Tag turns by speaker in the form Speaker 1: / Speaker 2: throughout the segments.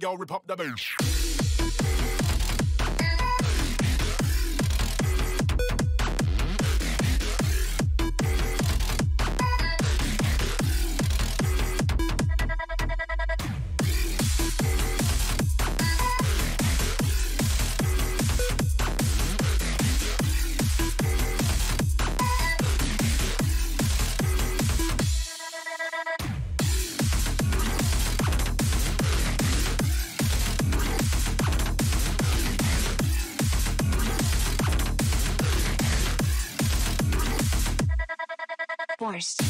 Speaker 1: yo, rip up the bass.
Speaker 2: Forced.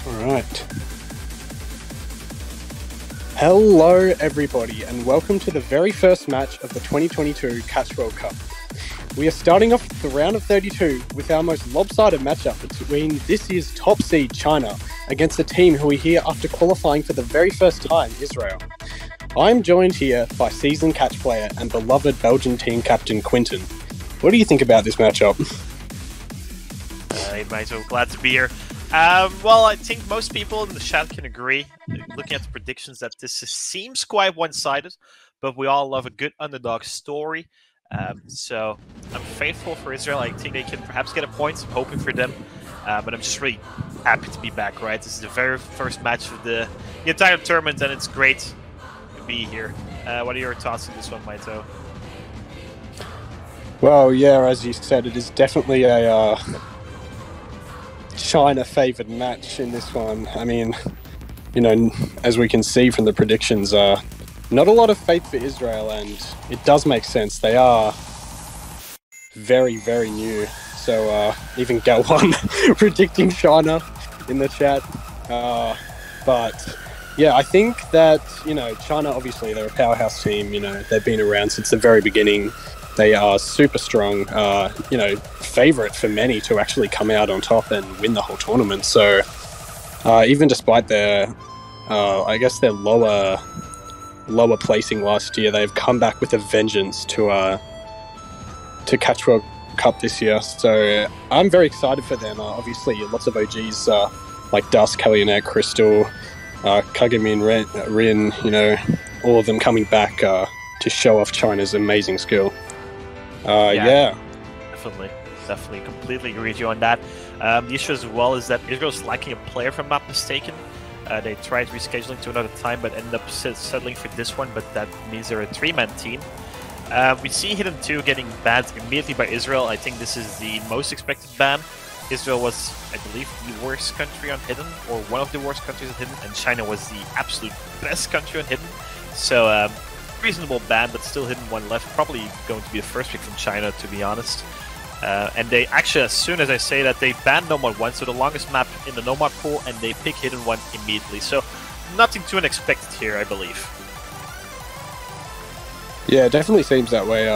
Speaker 3: Alright. Hello everybody and welcome to the very first match of the 2022 Catch World Cup. We are starting off the round of 32 with our most lopsided matchup between this year's top seed China against a team who we hear after qualifying for the very first time, Israel. I'm joined here by seasoned catch player and beloved Belgian team captain Quinton. What do you think about this matchup?
Speaker 4: Hey mate, so glad to be here. Well, I think most people in the chat can agree, looking at the predictions, that this seems quite one-sided, but we all love a good underdog story. So I'm faithful for Israel. I think they can perhaps get a point. I'm hoping for them. But I'm just really happy to be back, right? This is the very first match of the entire tournament, and it's great to be here. What are your thoughts on this one, Maito?
Speaker 3: Well, yeah, as you said, it is definitely a China-favoured match in this one. I mean, you know, as we can see from the predictions, not a lot of faith for Israel, and it does make sense. They are very, very new. So even Gal1 predicting China in the chat. But yeah, I think that, you know, China, obviously, they're a powerhouse team. You know, they've been around since the very beginning. They are super strong, you know, favourite for many to actually come out on top and win the whole tournament. So even despite their, I guess, their lower placing last year, they've come back with a vengeance to Catch World Cup this year. So I'm very excited for them. Obviously, lots of OGs like Dusk, Kellyanette, Crystal, Kagamin, Rin, you know, all of them coming back to show off China's amazing skill. Yeah.
Speaker 4: Definitely, completely agree with you on that. The issue as well is that Israel's lacking a player, if I'm not mistaken. They tried rescheduling to another time, but ended up settling for this one, but that means they're a three-man team. We see Hidden 2 getting banned immediately by Israel. I think this is the most expected ban. Israel was, I believe, the worst country on Hidden, or one of the worst countries on Hidden, and China was the absolute best country on Hidden. So, reasonable ban, but still Hidden 1 left. Probably going to be the first pick from China, to be honest. And they actually, as soon as I say that, they banned Nomad 1, so the longest map in the Nomad pool, and they pick Hidden 1 immediately. So, nothing too unexpected here, I believe.
Speaker 3: Yeah, it definitely seems that way.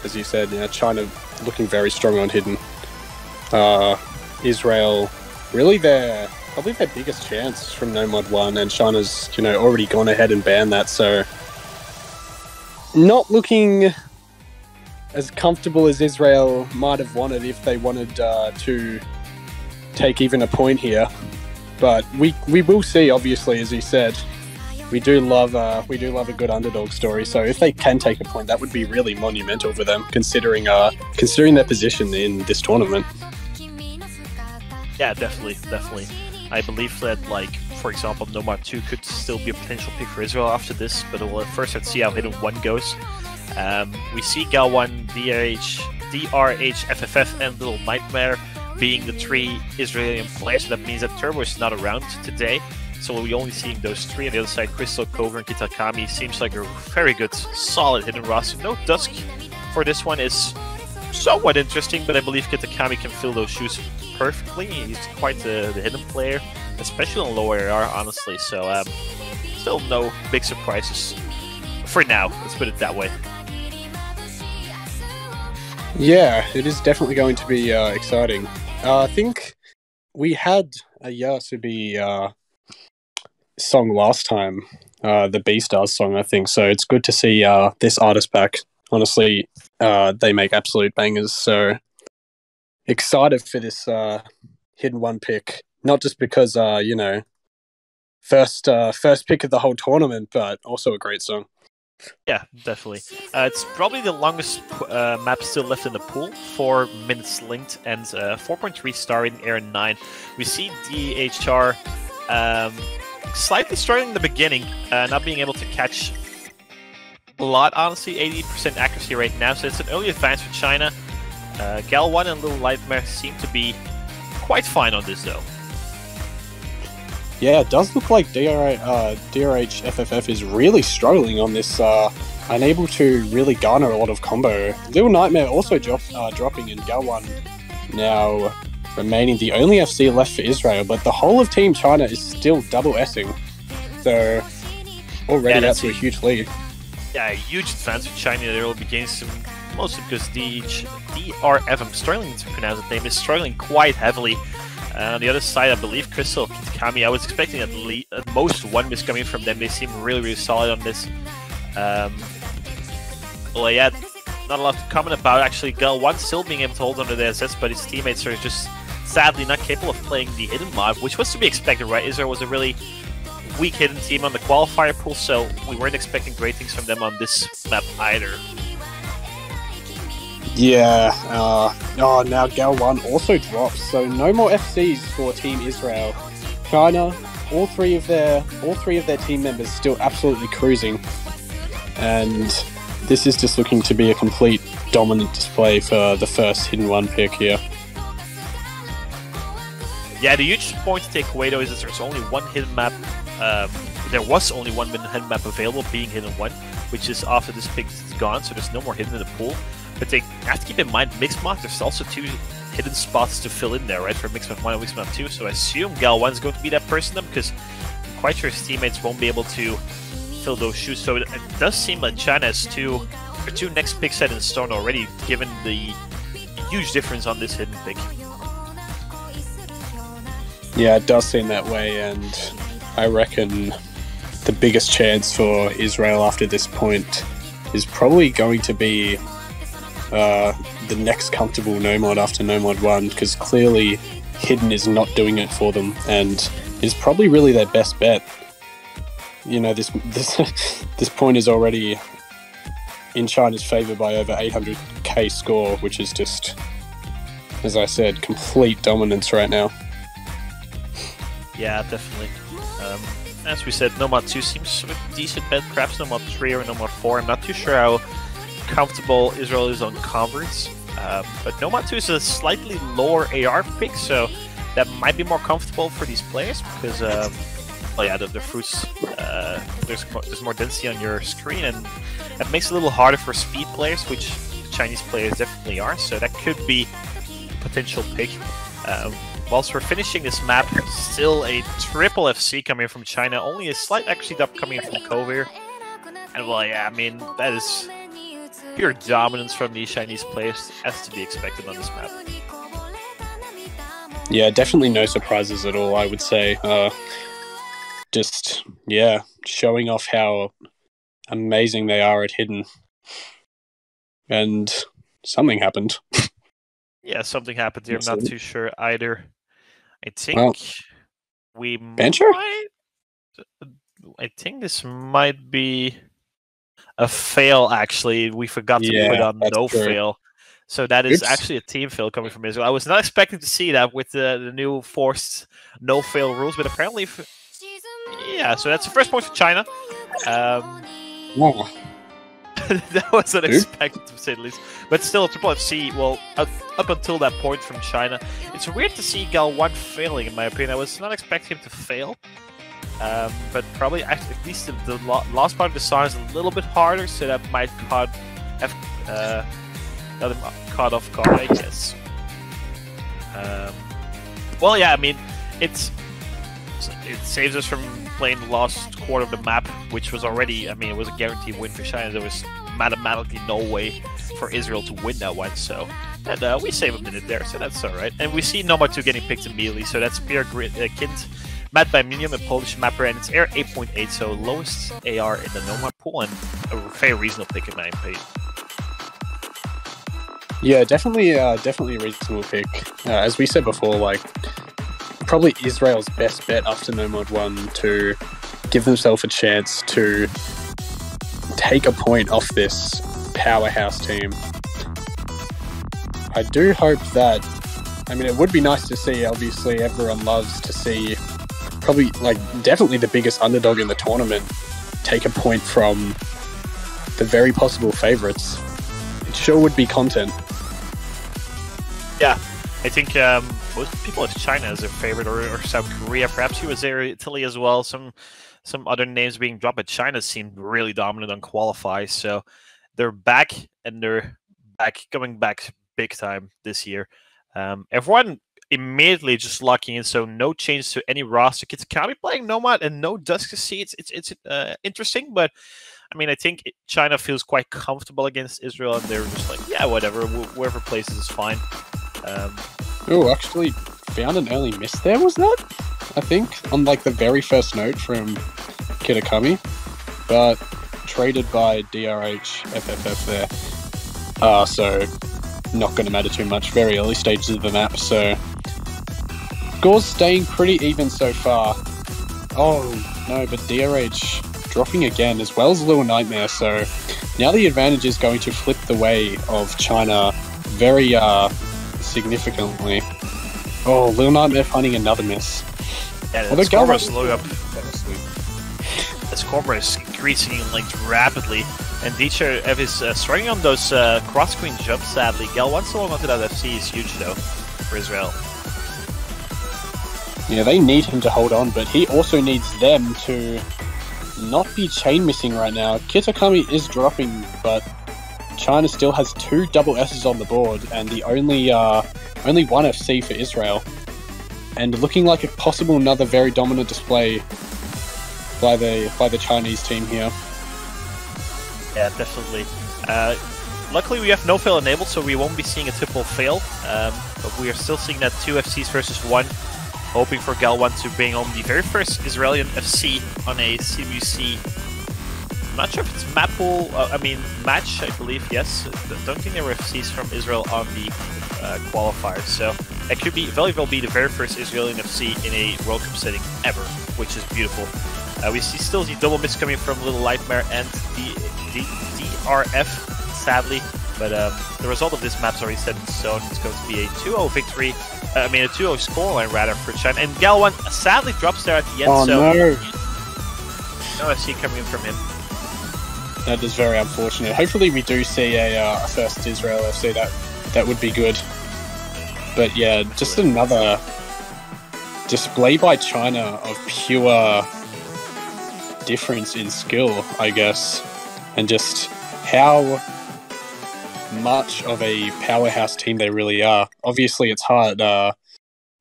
Speaker 3: As you said, China looking very strong on Hidden. Israel, really probably their biggest chance from Nomad 1, and China's, already gone ahead and banned that, so not looking as comfortable as Israel might have wanted if they wanted to take even a point here. But we will see, obviously, as you said. We do love a good underdog story. So if they can take a point, that would be really monumental for them, considering their position in this tournament.
Speaker 4: Yeah, definitely. I believe that, for example, Nomad 2 could still be a potential pick for Israel after this, but we'll first let's see how Hidden 1 goes. We see Gal 1, DRH, FFF, and Little Nightmare being the 3 Israeli players. So that means that Turbo is not around today. So we'll be only seeing those 3. On the other side, Crystal, Cover, and Kitakami seems like a very good, solid Hidden roster. No Dusk for this one is somewhat interesting, but I believe Kitakami can fill those shoes perfectly. He's quite the Hidden player, especially in lower AR, honestly. So still no big surprises for now. Let's put it that way.
Speaker 3: Yeah, it is definitely going to be exciting. I think we had a Yasubi song last time, the B-Stars song, I think. So it's good to see this artist back. Honestly, they make absolute bangers. So excited for this Hidden 1 pick. Not just because, first pick of the whole tournament, but also a great song.
Speaker 4: Yeah, definitely. It's probably the longest map still left in the pool. 4 minutes linked and 4.3 star in Air 9. We see DHR slightly struggling in the beginning, not being able to catch a lot, honestly. 80% accuracy right now, so it's an early advance for China. Gal 1 and Little Nightmare seem to be quite fine on this, though.
Speaker 3: Yeah, it does look like DRH FFF is really struggling on this, unable to really garner a lot of combo. Little Nightmare also dropping in Gal 1 now, remaining the only FC left for Israel, but the whole of Team China is still double S-ing. So already that's a huge lead.
Speaker 4: Yeah, a huge advance for China. They will be gaining some, mostly because DRF, I'm struggling to pronounce the name, is struggling quite heavily. On the other side, I believe Crystal, Kitakami, I was expecting at most 1 miss coming from them. They seem really solid on this. Well, yeah, not a lot to comment about. Actually, Gal 1 still being able to hold onto the SS, but his teammates are just sadly not capable of playing the Hidden mod, which was to be expected, right? Israel was a really weak Hidden team on the qualifier pool, so we weren't expecting great things from them on this map either.
Speaker 3: Yeah, now Gal 1 also drops, so no more FCs for Team Israel. China, all three of their team members still absolutely cruising, and this is just looking to be a complete dominant display for the first Hidden 1 pick here.
Speaker 4: Yeah, the huge point to take away though is that there's only one hidden map. There was only one hidden map available, being Hidden 1, which is after this pick is gone, so there's no more hidden in the pool. But they have to keep in mind, Mixed Mod, there's also 2 hidden spots to fill in there, right, for Mixed Mod 1 and Mixed Mod 2, so I assume Gal 1 is going to be that person then, because I'm quite sure his teammates won't be able to fill those shoes, so it does seem like China has two next picks set in stone already, given the huge difference on this hidden pick.
Speaker 3: Yeah, it does seem that way, and I reckon the biggest chance for Israel after this point is probably going to be the next comfortable Nomad after Nomad 1, because clearly Hidden is not doing it for them, and is probably really their best bet. You know, this point is already in China's favor by over 800k score, which is just, as I said, complete dominance right now.
Speaker 4: Yeah, definitely. As we said, Nomad 2 seems a decent bet, perhaps Nomad 3 or Nomad 4. I'm not too sure how comfortable Israel is on converts. But Nomad 2 is a slightly lower AR pick, so that might be more comfortable for these players because, well, yeah, the fruits, there's more density on your screen, and that makes it a little harder for speed players, which Chinese players definitely are. So that could be a potential pick. Whilst we're finishing this map, still a triple FC coming from China, only a slight actually dub coming from Kovir. And well, yeah, I mean, that is pure dominance from these Chinese players, as to be expected on this map.
Speaker 3: Yeah, definitely no surprises at all, I would say. Just, yeah, showing off how amazing they are at hidden. And something happened.
Speaker 4: Yeah, something happened here. I'm not too sure either. I think
Speaker 3: Bencher?
Speaker 4: I think this might be a fail, actually. We forgot to put on no
Speaker 3: true.
Speaker 4: fail. So that is actually a team fail coming from Israel. I was not expecting to see that with the new forced no fail rules, but apparently, yeah. So that's the first point for China. That was unexpected, to say the least. But still, Triple FC, well, up until that point from China, it's weird to see Gal1 failing, in my opinion. I was not expecting him to fail. But probably, at least the last part of the song is a little bit harder, so that might caught off guard, I guess. Well, yeah, I mean, it saves us from playing the last quarter of the map, which was already, I mean, it was a guaranteed win for China. There was mathematically no way for Israel to win that one, so, and we save a minute there, so that's alright. And we see Nomad 2 getting picked immediately, so that's Pierre Kind, Mad by Minium, a Polish mapper, and it's AR 8.8, so lowest AR in the Nomad pool, and a very reasonable pick in my opinion.
Speaker 3: Yeah, definitely a reasonable pick. As we said before, like, probably Israel's best bet after Nomad 1 to give themselves a chance to take a point off this powerhouse team. I do hope that, I mean, it would be nice to see, obviously everyone loves to see probably, like, definitely the biggest underdog in the tournament take a point from the very possible favourites. It sure would be content.
Speaker 4: Yeah, I think most people have China as their favorite, or South Korea, perhaps USA or Italy as well. Some other names being dropped, but China seemed really dominant on qualify, so they're back, and they're coming back big time this year. Everyone immediately just locking in, so no change to any roster. Kids can't be playing Nomad and no Dusk to see. It's interesting, but I mean, I think China feels quite comfortable against Israel, and they're just like, yeah, whatever, whoever places is fine.
Speaker 3: Oh, actually found an early miss there, was that? I think, on like the very first note from Kitakami, but traded by DRH FFF there. So not going to matter too much. Very early stages of the map, so scores staying pretty even so far. Oh no, but DRH dropping again, as well as Little Nightmare, so now the advantage is going to flip the way of China very significantly. Oh, Little Nightmare finding another miss.
Speaker 4: Yeah, the score is low up. The score is increasing like rapidly, and Dicha is struggling on those cross-screen jumps, sadly. Gal1 still onto that FC is huge, though, for Israel.
Speaker 3: Yeah, they need him to hold on, but he also needs them to not be chain missing right now. Kitakami is dropping, but China still has 2 double S's on the board, and the only one FC for Israel. And looking like a possible another very dominant display by the Chinese team here.
Speaker 4: Yeah, definitely. Luckily, we have no fail enabled, so we won't be seeing a triple fail. But we are still seeing that 2 FCs versus 1, hoping for Gal1 to bring home the very first Israeli FC on a CWC. I'm not sure if it's map pool, match, I believe, yes. I don't think there were FCs from Israel on the qualifiers, so it could very well be the very first Israeli FC in a World Cup setting ever, which is beautiful. We still see double miss coming from Little Nightmare and the DRF, sadly, but the result of this map's already set in stone. It's going to be a 2-0 victory, a 2-0 scoreline rather for China, and Gal1 sadly drops there at the end, so
Speaker 3: no
Speaker 4: FC coming in from him.
Speaker 3: That is very unfortunate. Hopefully we do see a first Israel FC. That would be good. But yeah, just another display by China of pure difference in skill, I guess, and just how much of a powerhouse team they really are. Obviously, it's hard.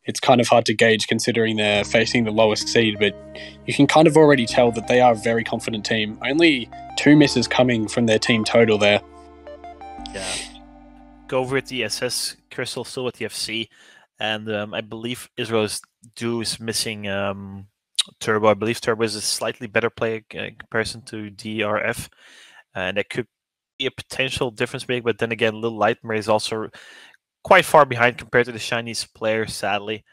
Speaker 3: It's kind of hard to gauge considering they're facing the lowest seed, but you can kind of already tell that they are a very confident team. Only 2 misses coming from their team total there.
Speaker 4: Yeah. Go with the SS, Crystal still with the FC, and I believe Israel's due is missing Turbo. I believe Turbo is a slightly better player in comparison to DRF, and that could be a potential difference maker, but then again, Little Lightmare is also quite far behind compared to the Chinese players, sadly.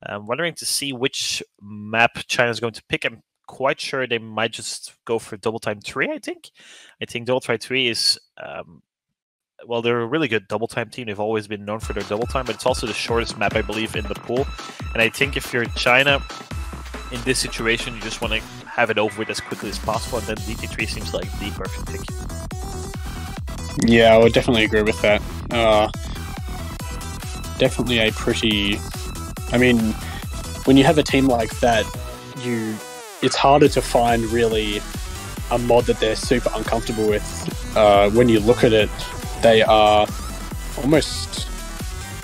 Speaker 4: I'm wondering to see which map China is going to pick. I'm quite sure they might just go for Double Time 3, I think. I think Double Time 3 is... well, they're a really good double time team. They've always been known for their double time, but it's also the shortest map, I believe, in the pool. And I think if you're China in this situation, you just want to have it over with as quickly as possible, and then DT3 seems like the perfect pick.
Speaker 3: Yeah, I would definitely agree with that. Definitely a pretty... I mean, when you have a team like that, it's harder to find really a mod that they're super uncomfortable with. When you look at it, they are almost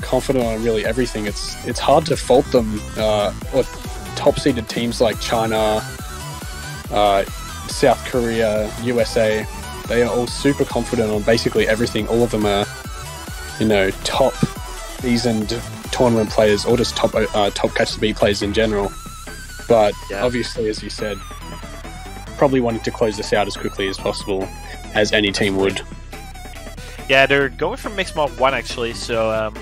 Speaker 3: confident on really everything. It's hard to fault them. Or top-seeded teams like China, South Korea, USA, they are all super confident on basically everything. All of them are, top seasoned tournament players, or just top catch the beat players in general. But obviously, as you said, probably wanting to close this out as quickly as possible, as any team would.
Speaker 4: Yeah, they're going for Mixed Mod 1 actually, so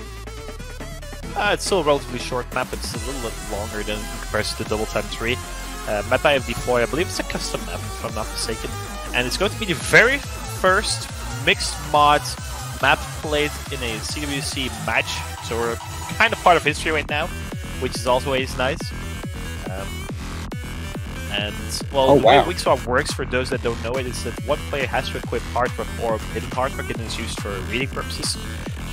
Speaker 4: it's still a relatively short map, but it's a little bit longer than compared to the Double Time 3. Map I have deployed, I believe it's a custom map, if I'm not mistaken. And it's going to be the very first Mixed Mod map played in a CWC match, so we're kind of part of history right now, which is always nice. The way Mixed Mod works, for those that don't know it, is that one player has to equip Hardrock or Hidden Hardrock, and it's used for reading purposes.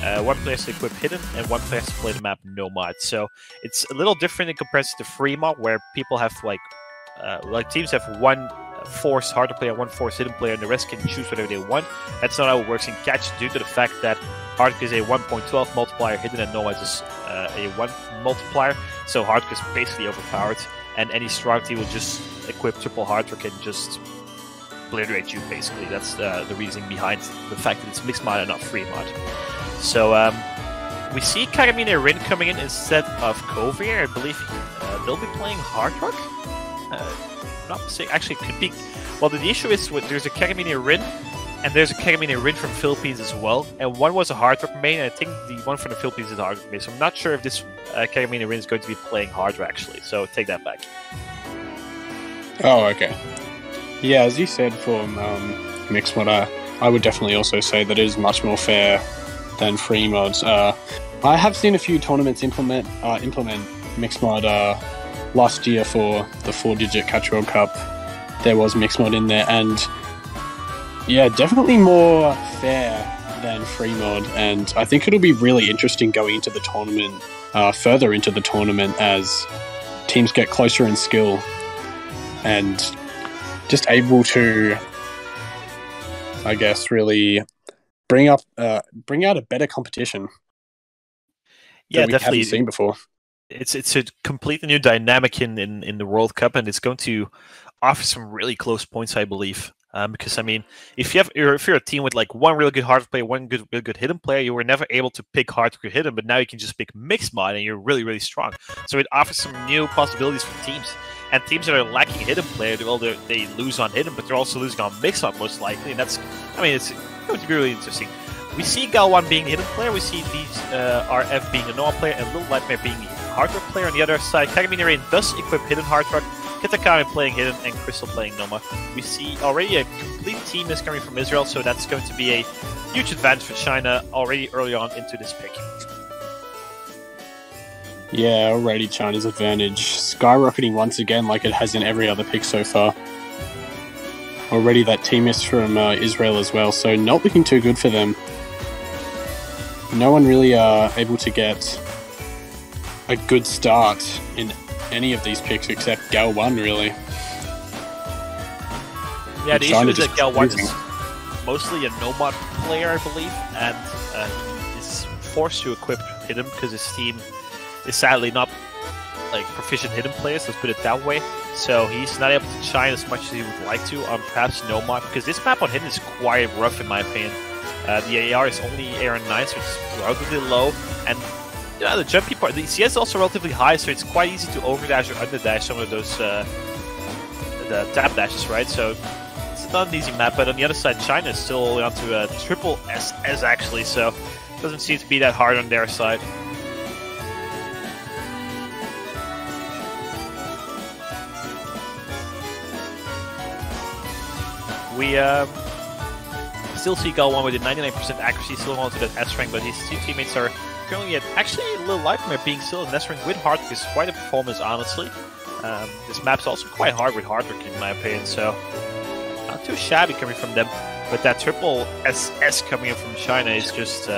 Speaker 4: One player has to equip Hidden, and one player has to play the map No Mod. So it's a little different in comparison to Free Mod, where people have teams have one forced Hardrock player, one forced Hidden player, and the rest can choose whatever they want. That's not how it works in Catch, due to the fact that Hardrock is a 1.12 multiplier, Hidden and No Mod is a 1 multiplier. So Hardrock is basically overpowered, and any strong team will just equip triple Hardrock and just obliterate you, basically. That's the reasoning behind the fact that it's Mixed Mod and not Free Mod. So we see Kagamine Rin coming in instead of Kovier. I believe they'll be playing Hardrock. Not mistaken. Actually, it could be. Well, the issue is there's a Kagamine Rin, and there's a Kagamine Rin from Philippines as well. And one was a Hardrock main, and I think the one from the Philippines is a Hardrock main. So I'm not sure if this Kagamine Rin is going to be playing Hardrock actually. So take that back.
Speaker 3: Oh, okay. Yeah, as you said for Mixed Mod, I would definitely also say that it is much more fair than Free Mods. I have seen a few tournaments implement Mixed Mod. Last year for the 4-digit Catch World Cup, there was Mixed Mod in there, and yeah, definitely more fair than Free Mod. And I think it'll be really interesting going into the tournament, further into the tournament, as teams get closer in skill and just able to, I guess, really bring out a better competition.
Speaker 4: Yeah,
Speaker 3: that we
Speaker 4: definitely
Speaker 3: haven't seen before.
Speaker 4: It's a completely new dynamic in the World Cup, and it's going to offer some really close points, I believe. Because I mean, if you're a team with like one really good Hardrock player, one really good Hidden player, you were never able to pick Hardrock or Hidden, but now you can just pick Mixed Mod, and you're really, really strong. So it offers some new possibilities for teams. And teams that are lacking Hidden player, they lose on Hidden, but they're also losing on Mixed Mod most likely. And it's going to be really interesting. We see Galwan being the Hidden player, we see these RF being the Noah player, and Little Nightmare being the Hardrock player. On the other side, Kagamine Rain does equip Hidden Hardrock, Kitakami playing Hidden, and Crystal playing Noma. We see already a complete team is coming from Israel, so that's going to be a huge advantage for China already early on into this pick.
Speaker 3: Yeah, already China's advantage skyrocketing once again, like it has in every other pick so far. already that team miss from Israel as well, so not looking too good for them. No one really able to get a good start in any of these picks except Gal 1, really.
Speaker 4: Yeah, the issue is that Gal 1
Speaker 3: losing.
Speaker 4: is mostly a Nomad player, I believe, and is forced to equip Hidden because his team is sadly not like proficient Hidden players, let's put it that way. So he's not able to shine as much as he would like to on perhaps Nomad, because this map on Hidden is quite rough in my opinion. The AR is only AR 9, so it's relatively low, and the jumpy part, the CS is also relatively high, so it's quite easy to overdash or underdash some of those the tap dashes, right? So it's not an easy map, but on the other side, China is still only onto a triple SS actually, so it doesn't seem to be that hard on their side. We still see Gal 1 with a 99% accuracy, still on to that S rank, but his two teammates are currently at actually a little Nightmare being still in S rank with Hardwork is quite a performance, honestly. This map's also quite hard with Hardwork in my opinion, so not too shabby coming from them. But that triple SS coming in from China is just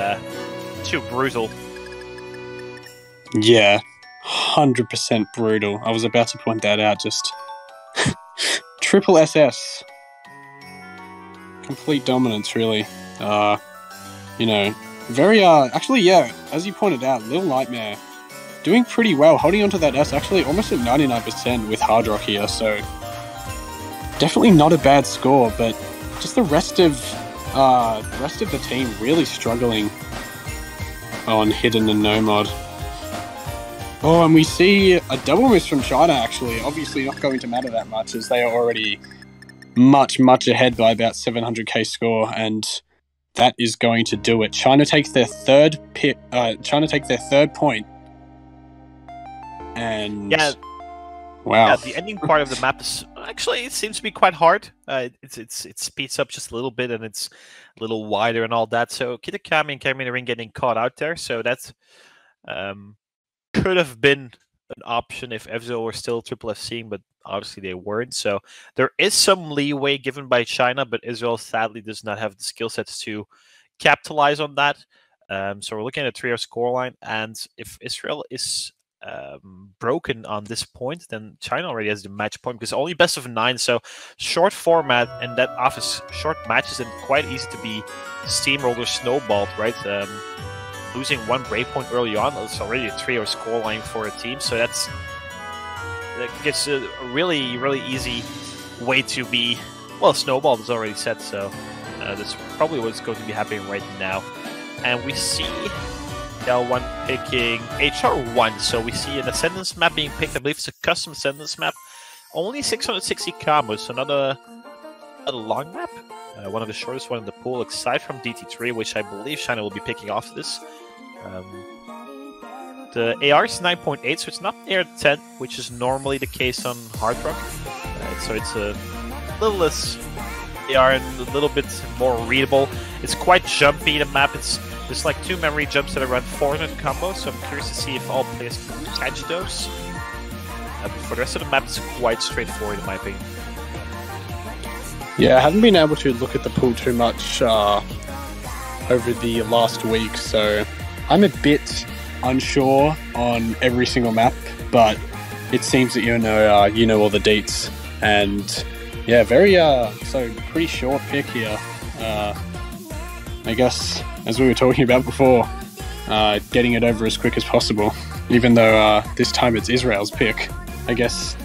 Speaker 4: too brutal.
Speaker 3: Yeah, 100% brutal. I was about to point that out, just triple SS. Complete dominance, really. You know, very, actually, yeah, as you pointed out, Little Nightmare doing pretty well, holding onto that S, actually almost at 99% with Hard Rock here, so definitely not a bad score, but just the rest of the team really struggling on Hidden and Nomad. Oh, and we see a double miss from China, actually. Obviously not going to matter that much, as they are already much ahead by about 700k score, and that is going to do it. China takes their third point, and
Speaker 4: yeah,
Speaker 3: wow.
Speaker 4: Yeah, the ending part of the map is actually, it seems to be quite hard. It speeds up just a little bit, and it's a little wider and all that. So Kitakami and Kami in the ring getting caught out there. So that's could have been an option if Evzo were still triple FCing, but obviously they weren't. So there is some leeway given by China, but Israel sadly does not have the skill sets to capitalize on that. So we're looking at a 3-0 scoreline, and if Israel is broken on this point, then China already has the match point, because only best of 9, so short format, and that offers short matches and quite easy to be steamrolled or snowballed, right? Losing one breakpoint early on is already a 3-0 scoreline for a team, so that gives a really easy way to be, well, snowballed is already set, so that's probably what's going to be happening right now. And we see L1 picking HR1, so we see an Ascendance map being picked. I believe it's a custom Ascendance map. Only 660 combos, so not a long map. One of the shortest one in the pool, aside from DT3, which I believe China will be picking off this. The AR is 9.8, so it's not AR 10, which is normally the case on Hard Rock. So it's a little less AR and a little bit more readable. It's quite jumpy, the map. There's like 2 memory jumps that are around 400 combos, so I'm curious to see if all players can catch those. For the rest of the map, it's quite straightforward in my opinion.
Speaker 3: Yeah, I haven't been able to look at the pool too much over the last week, so I'm a bit unsure on every single map, but it seems that you know all the deets, and yeah, very so pretty short pick here. I guess, as we were talking about before, getting it over as quick as possible, even though this time it's Israel's pick. I guess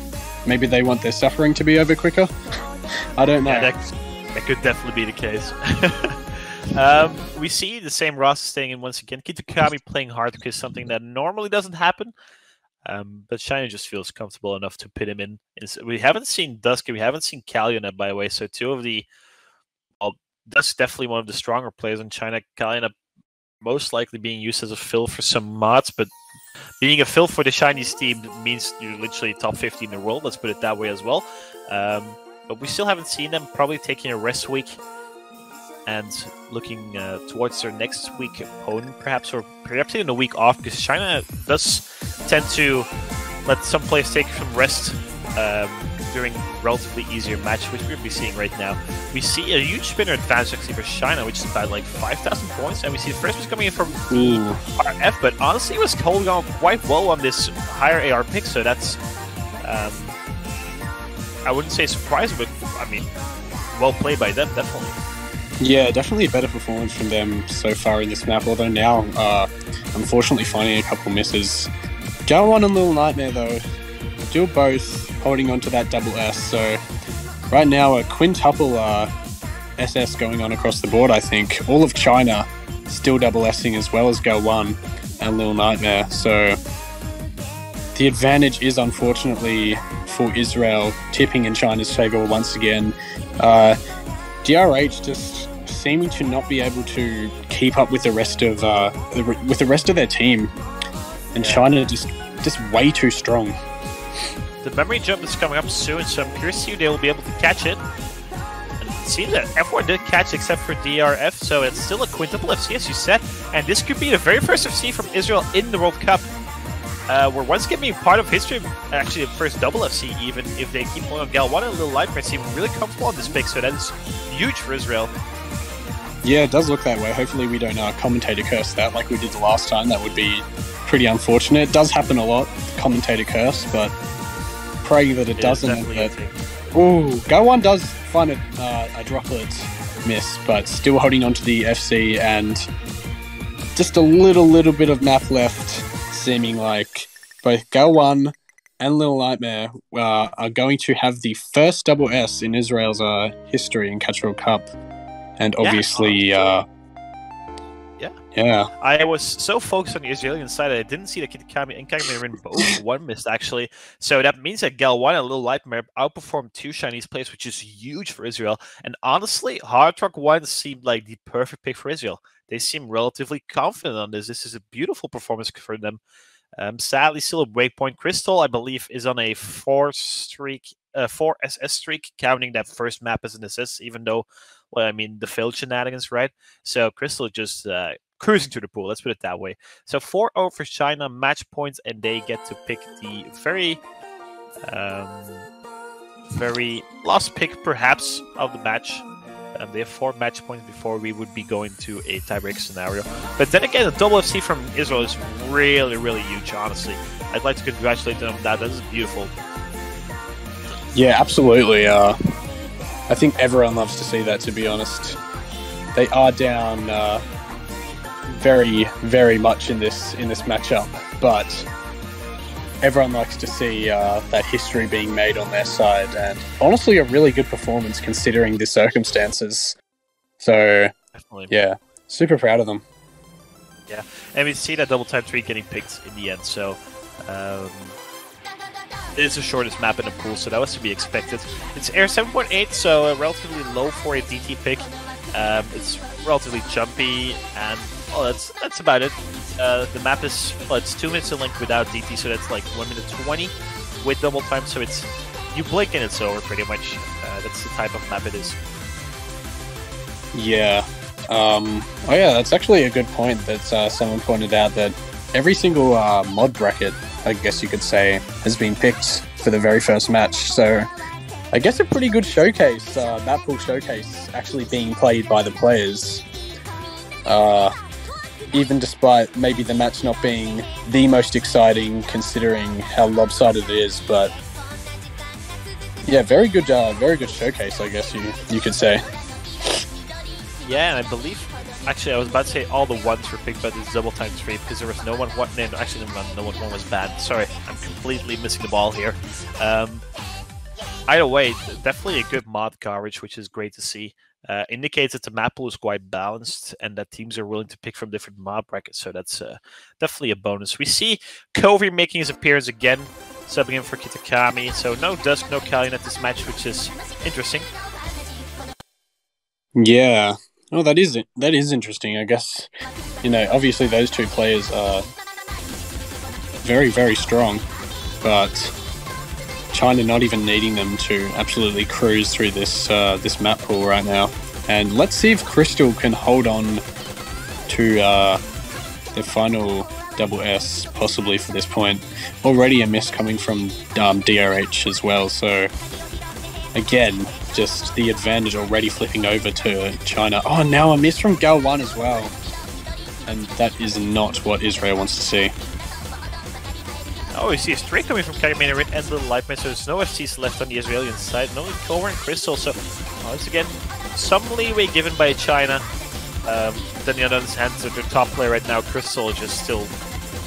Speaker 3: maybe they want their suffering to be over quicker. I don't know.
Speaker 4: Yeah, that could definitely be the case. We see the same roster staying in once again. Kitakami playing hard because something that normally doesn't happen. But China just feels comfortable enough to put him in. We haven't seen Dusk, we haven't seen Kalyana, by the way. So two of the... Well, Dusk definitely one of the stronger players in China. Kalyana most likely being used as a fill for some mods, but being a fill for the Chinese team means you're literally top 50 in the world. Let's put it that way as well. But we still haven't seen them, probably taking a rest week and looking towards their next week opponent, perhaps, or perhaps even a week off, because China does tend to let some players take some rest considering relatively easier match, which we're going to be seeing right now. We see a huge spinner advantage actually for China, which is about like 5,000 points, and we see the first was coming in from RF, but honestly, he was holding on quite well on this higher AR pick, so that's, I wouldn't say surprising, but I mean, well played by them, definitely.
Speaker 3: Yeah, definitely a better performance from them so far in this map, although now, unfortunately, finding a couple misses. Go1 and Little Nightmare, though, still both holding on to that double S, so right now a quintuple SS going on across the board, I think. All of China still double S-ing as well as Go1 and Little Nightmare, so the advantage is unfortunately for Israel, tipping in China's favour once again. DRH just seeming to not be able to keep up with the rest of their team, and China just way too strong.
Speaker 4: The memory jump is coming up soon, so I'm curious to see if they will be able to catch it. And it seems that everyone did catch except for DRF, so it's still a quintuple FC, as you said. And this could be the very first FC from Israel in the World Cup. We're once again being part of history, actually the first double FC, even if they keep going on Gal1 and Little Light, seem really comfortable on this pick, so that is huge for Israel.
Speaker 3: Yeah, it does look that way. Hopefully we don't commentator curse that like we did the last time. That would be pretty unfortunate. It does happen a lot, commentator curse, but praying that it doesn't. Ooh, Go1 does find a droplet miss, but still holding on to the FC, and just a little bit of map left, seeming like both Go1 and Little Nightmare are going to have the first double S in Israel's history in Catch World Cup. And obviously,
Speaker 4: I was so focused on the Israeli side that I didn't see the Kitakami and Kagami both one missed, actually. So that means that Gal1 and Little Nightmare outperformed two Chinese players, which is huge for Israel. And honestly, Hard Rock 1 seemed like the perfect pick for Israel. They seem relatively confident on this. This is a beautiful performance for them. Sadly, still a breakpoint. Crystal, I believe, is on a 4 SS streak, counting that first map as an assist, even though, well, I mean, the failed shenanigans, right? So Crystal just cruising to the pool, let's put it that way. So 4-0 for China, match points, and they get to pick the very last pick, perhaps, of the match. They have 4 match points before we would be going to a tiebreak scenario. But then again, the double FC from Israel is really, really huge, honestly. I'd like to congratulate them on that. That is beautiful.
Speaker 3: Yeah, absolutely. I think everyone loves to see that, to be honest. They are down very, very much in this matchup, but everyone likes to see that history being made on their side, and honestly a really good performance considering the circumstances. So, definitely. Yeah, super proud of them.
Speaker 4: Yeah, and we see that double time 3 getting picked in the end, so it is the shortest map in the pool, so that was to be expected. It's Air 7.8, so relatively low for a DT pick. It's relatively jumpy, and that's about it. The map is, it's 2 minutes in length without DT, so that's like 1 minute 20 with double time, so it's, you blink and it's over pretty much. That's the type of map it is.
Speaker 3: Yeah. Oh yeah, that's actually a good point that someone pointed out, that every single mod bracket, I guess you could say, has been picked for the very first match. So I guess a pretty good showcase, map pool showcase, actually being played by the players. Even despite maybe the match not being the most exciting, considering how lopsided it is, but yeah, very good showcase, I guess you could say.
Speaker 4: Yeah, and I believe, actually, I was about to say all the ones were picked by this double time 3 because there was no one. Actually, no one was banned. Sorry, I'm completely missing the ball here. Either way, definitely a good mod coverage, which is great to see. Indicates that the map pool is quite balanced and that teams are willing to pick from different mod brackets, so that's definitely a bonus. We see Covey making his appearance again, subbing in for Kitakami, so no Dusk, no Kalian at this match, which is interesting.
Speaker 3: Yeah, oh, that is interesting. I guess, obviously those two players are very, very strong, but China not even needing them to absolutely cruise through this map pool right now. And let's see if Crystal can hold on to their final double S possibly for this point. Already a miss coming from DRH as well, so again, just the advantage already flipping over to China. Oh, now a miss from Gal 1 as well. And that is not what Israel wants to see.
Speaker 4: Oh, you see a straight coming from Kagamina Rin and Little Light Mist, so there's no FCs left on the Israeli side. No Cover and Crystal, so once again, some leeway given by China. Then the other hand, their top player right now, Crystal, is just still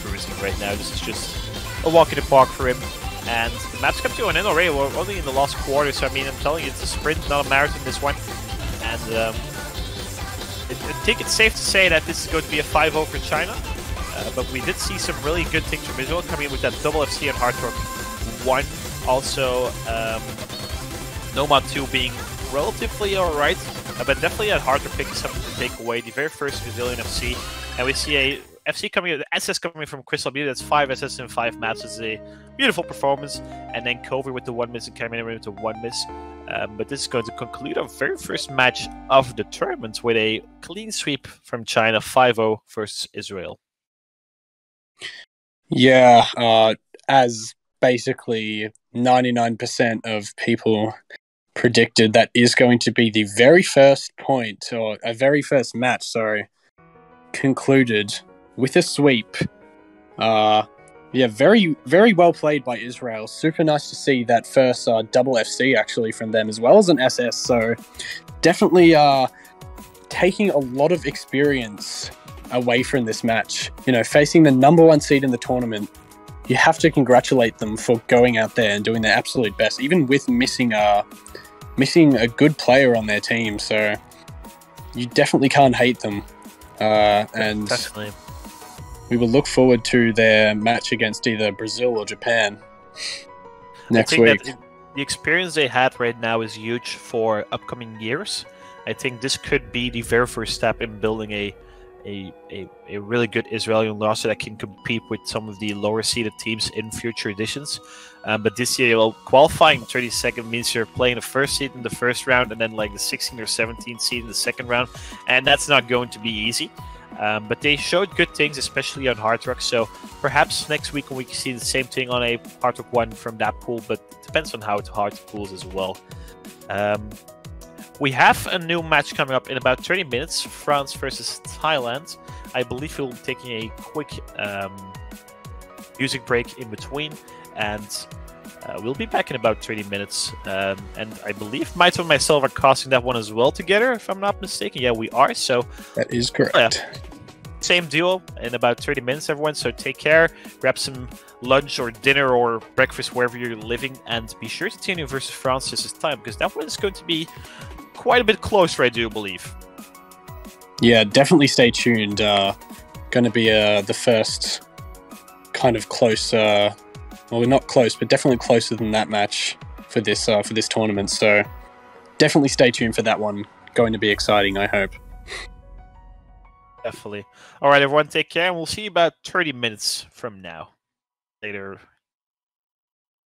Speaker 4: cruising right now. This is just a walk in the park for him. And the match come to an end already. We're only in the last quarter, so I mean, I'm telling you, it's a sprint, not a marathon, this one. And I think it's safe to say that this is going to be a 5-0 for China. But we did see some really good things from Israel coming in with that double FC and Hard Rock 1. Also, Nomad 2 being relatively alright. But definitely at Hard Rock picking something to take away. The very first Brazilian FC. And we see a FC coming, SS coming from Crystal Beauty. That's 5 SS in 5 maps. It's a beautiful performance. And then Cover with the 1 miss and Cameron with the 1 miss. But this is going to conclude our very first match of the tournament with a clean sweep from China, 5-0 versus Israel.
Speaker 3: Yeah, as basically 99% of people predicted, that is going to be the very first point, or a very first match, sorry, concluded with a sweep. Yeah, very, very well played by Israel. Super nice to see that first double FC actually from them, as well as an SS. So definitely taking a lot of experience away from this match. You know, facing the #1 seed in the tournament, you have to congratulate them for going out there and doing their absolute best, even with missing a good player on their team. So you definitely can't hate them. And
Speaker 4: definitely,
Speaker 3: we will look forward to their match against either Brazil or Japan next week.
Speaker 4: The experience they had right now is huge for upcoming years. I think this could be the very first step in building a really good Israeli roster that can compete with some of the lower seeded teams in future editions. But this year, well, qualifying 32nd means you're playing the first seed in the first round and then like the 16th or 17th seed in the second round, and that's not going to be easy. But they showed good things, especially on Hard Rock. So perhaps next week we can see the same thing on a Hard Rock 1 from that pool, but it depends on how it's hard pools as well. We have a new match coming up in about 30 minutes, France versus Thailand. I believe we'll be taking a quick music break in between, and we'll be back in about 30 minutes. And I believe Maito and myself are casting that one as well together, if I'm not mistaken. Yeah, we are. So
Speaker 3: that is correct.
Speaker 4: Same duo in about 30 minutes, everyone. So take care, grab some lunch or dinner or breakfast wherever you're living, and be sure to tune in versus France this time, because that one is going to be quite a bit closer, I do believe.
Speaker 3: Yeah, definitely stay tuned. Going to be the first kind of close, well, not close, but definitely closer than that match for this tournament. So definitely stay tuned for that one. Going to be exciting, I hope.
Speaker 4: Definitely. All right, everyone, take care, and we'll see you about 30 minutes from now. Later.